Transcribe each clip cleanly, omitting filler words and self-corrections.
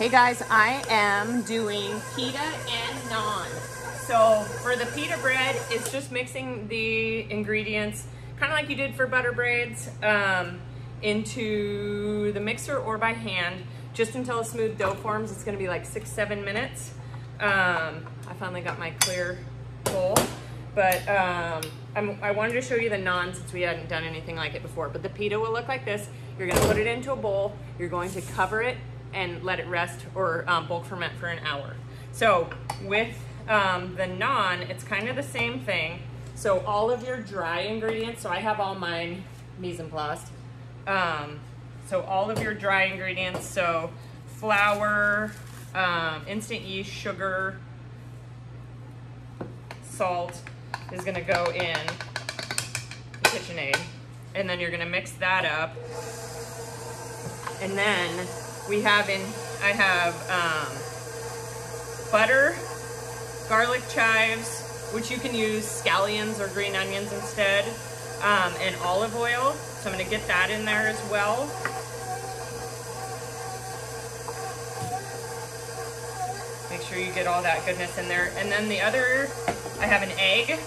Hey guys, I am doing pita and naan. So for the pita bread, it's just mixing the ingredients, kind of like you did for butter braids, into the mixer or by hand, just until a smooth dough forms. It's gonna be like 6-7 minutes. I finally got my clear bowl, but I wanted to show you the naan since we hadn't done anything like it before. But the pita will look like this. You're gonna put it into a bowl, you're going to cover it and let it rest or bulk ferment for an hour. So with the naan, it's kind of the same thing. So all of your dry ingredients, so I have all mine mise en place. So all of your dry ingredients, so flour, instant yeast, sugar, salt is gonna go in the KitchenAid. And then you're gonna mix that up. And then I have butter, garlic chives, which you can use scallions or green onions instead, and olive oil. So I'm gonna get that in there as well. Make sure you get all that goodness in there. And then I have an egg.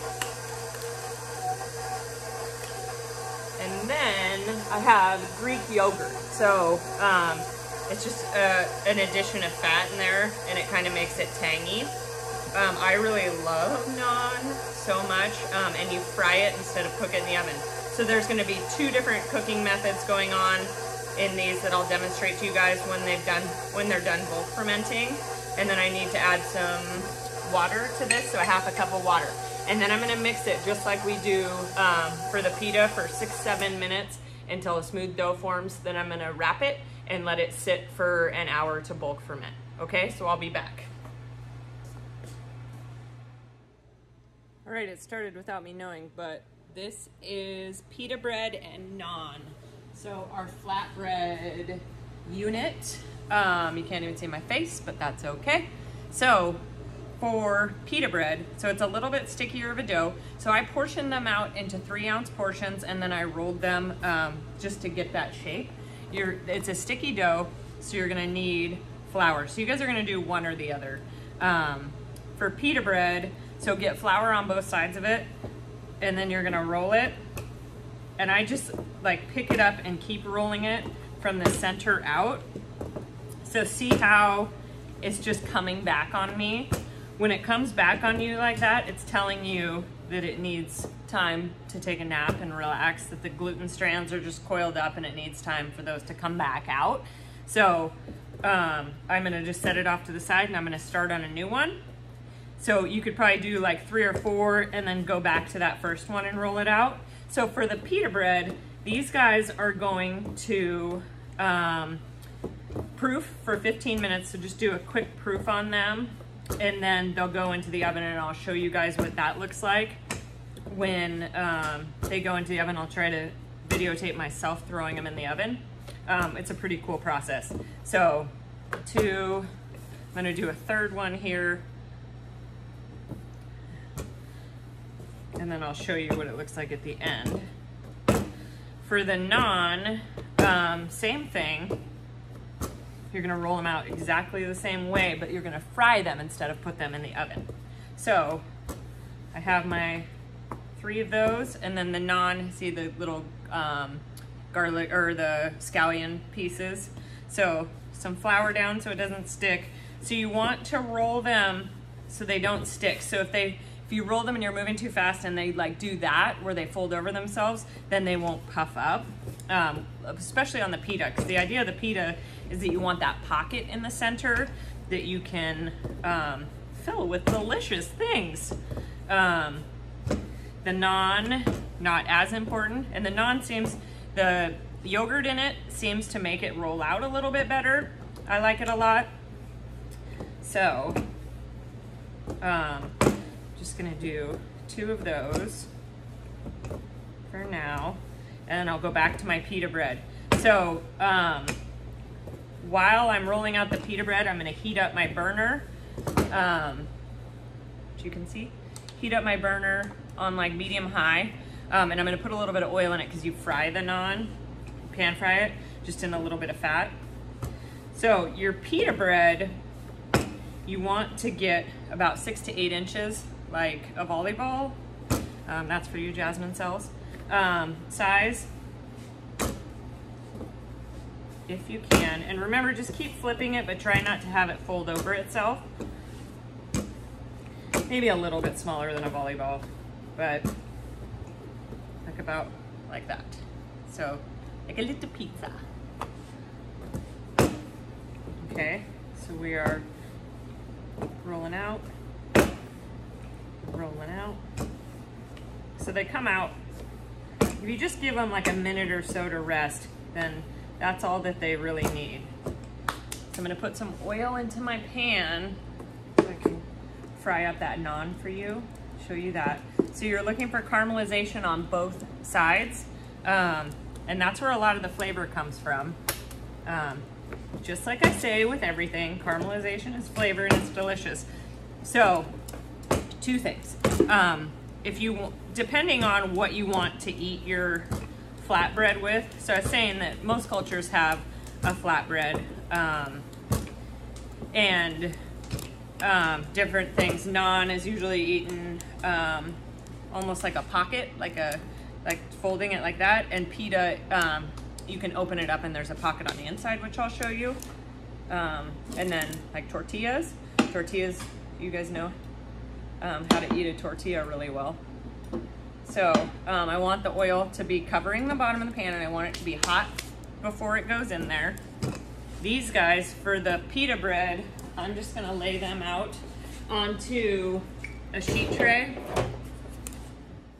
And then I have Greek yogurt. So it's just an addition of fat in there, and it kind of makes it tangy. I really love naan so much, and you fry it instead of cook it in the oven. So there's gonna be 2 different cooking methods going on in these that I'll demonstrate to you guys when they're done bulk fermenting. And then I need to add some water to this, so a half a cup of water. And then I'm gonna mix it just like we do for the pita for 6-7 minutes until a smooth dough forms. Then I'm gonna wrap it and let it sit for an hour to bulk ferment. Okay, so I'll be back. All right, it started without me knowing, but this is pita bread and naan. So our flatbread unit, you can't even see my face, but that's okay. So for pita bread, so it's a little bit stickier of a dough. So I portioned them out into 3-ounce portions, and then I rolled them just to get that shape. It's a sticky dough, so you're gonna need flour. So you guys are gonna do one or the other. For pita bread, so get flour on both sides of it, and then you're gonna roll it. And I just like pick it up and keep rolling it from the center out. So see how it's just coming back on me? When it comes back on you like that, it's telling you that it needs time to take a nap and relax, that the gluten strands are just coiled up and it needs time for those to come back out. So I'm gonna just set it off to the side, and I'm gonna start on a new one. So you could probably do like 3 or 4 and then go back to that first one and roll it out. So for the pita bread, these guys are going to proof for 15 minutes. So just do a quick proof on them, and then they'll go into the oven, and I'll show you guys what that looks like when they go into the oven. I'll try to videotape myself throwing them in the oven. It's a pretty cool process. So I'm gonna do a 3rd one here, and then I'll show you what it looks like at the end. For the naan, same thing. You're gonna roll them out exactly the same way, but you're gonna fry them instead of put them in the oven. So I have my 3 of those, and then the naan, see the little garlic or the scallion pieces. So some flour down so it doesn't stick. So you want to roll them so they don't stick. So if you roll them and you're moving too fast and they like do that where they fold over themselves, then they won't puff up, especially on the pita, because the idea of the pita is that you want that pocket in the center that you can fill with delicious things. The naan, not as important, and the naan the yogurt in it seems to make it roll out a little bit better. I like it a lot. So, just gonna do 2 of those for now, and I'll go back to my pita bread. So while I'm rolling out the pita bread, I'm gonna heat up my burner. As you can see, heat up my burner on like medium high, and I'm gonna put a little bit of oil in it because you fry the naan, pan fry it, just in a little bit of fat. So your pita bread, you want to get about 6 to 8 inches, like a volleyball. That's for you, Jasmine cells. Size, if you can. And remember, just keep flipping it, but try not to have it fold over itself. Maybe a little bit smaller than a volleyball, but like about like that. So like a little pizza. Okay, so we are rolling out, rolling out. So they come out. If you just give them like a minute or so to rest, then that's all that they really need. So I'm gonna put some oil into my pan so I can fry up that naan for you, show you that. So you're looking for caramelization on both sides, and that's where a lot of the flavor comes from. Just like I say with everything, caramelization is flavor and it's delicious. So, 2 things. If you, depending on what you want to eat your flatbread with, so I was saying that most cultures have a flatbread, and different things. Naan is usually eaten almost like a pocket, like folding it like that, and pita, you can open it up and there's a pocket on the inside, which I'll show you. And then like tortillas, you guys know how to eat a tortilla really well. So I want the oil to be covering the bottom of the pan, and I want it to be hot before it goes in there. These guys, for the pita bread, I'm just gonna lay them out onto a sheet tray.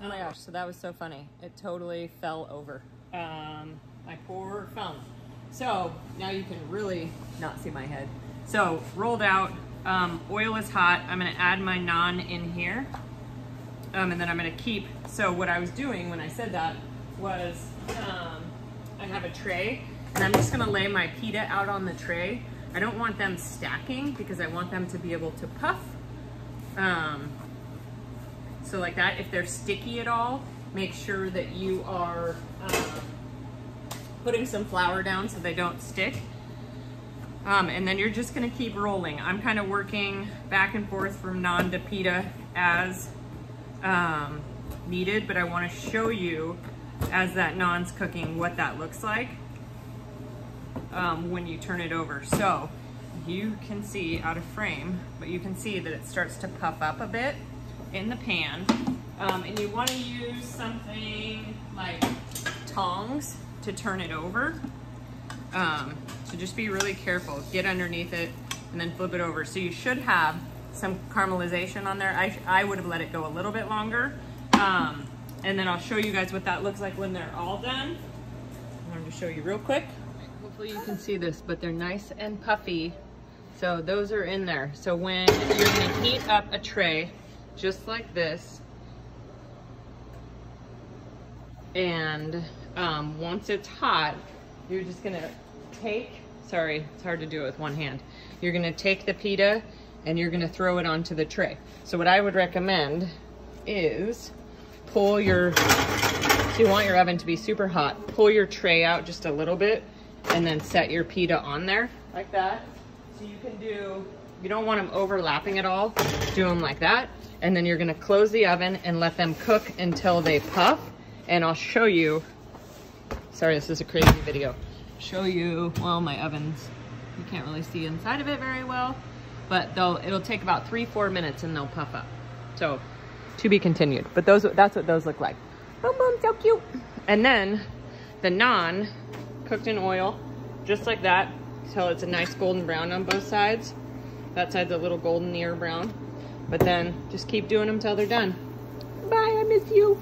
Oh my gosh, so that was so funny. It totally fell over. My poor phone. So now you can really not see my head. So rolled out, oil is hot. I'm gonna add my naan in here. And then I'm gonna keep, so what I was doing when I said that was, I have a tray and I'm just gonna lay my pita out on the tray. I don't want them stacking because I want them to be able to puff. So like that, if they're sticky at all, make sure that you are putting some flour down so they don't stick. And then you're just gonna keep rolling. I'm kind of working back and forth from naan to pita as needed, but I wanna show you as that naan's cooking what that looks like when you turn it over. So you can see out of frame, but you can see that it starts to puff up a bit in the pan. And you wanna use something like tongs to turn it over. So just be really careful. Get underneath it and then flip it over. So you should have some caramelization on there. I would have let it go a little bit longer. And then I'll show you guys what that looks like when they're all done. I'm going to show you real quick. Hopefully you can see this, but they're nice and puffy. So those are in there. So when you're going to heat up a tray just like this, and once it's hot, you're just gonna take, sorry, it's hard to do it with one hand. You're gonna take the pita and you're gonna throw it onto the tray. So what I would recommend is pull your, so you want your oven to be super hot, pull your tray out just a little bit and then set your pita on there like that. So you can do, you don't want them overlapping at all, do them like that. And then you're gonna close the oven and let them cook until they puff. And I'll show you, sorry, this is a crazy video. Show you, well, my ovens, you can't really see inside of it very well, but it'll take about 3-4 minutes and they'll puff up. So, to be continued. But that's what those look like. Boom, boom, so cute. And then the naan, cooked in oil, just like that, till it's a nice golden brown on both sides. That side's a little golden near brown. But then just keep doing them till they're done. Bye, I miss you.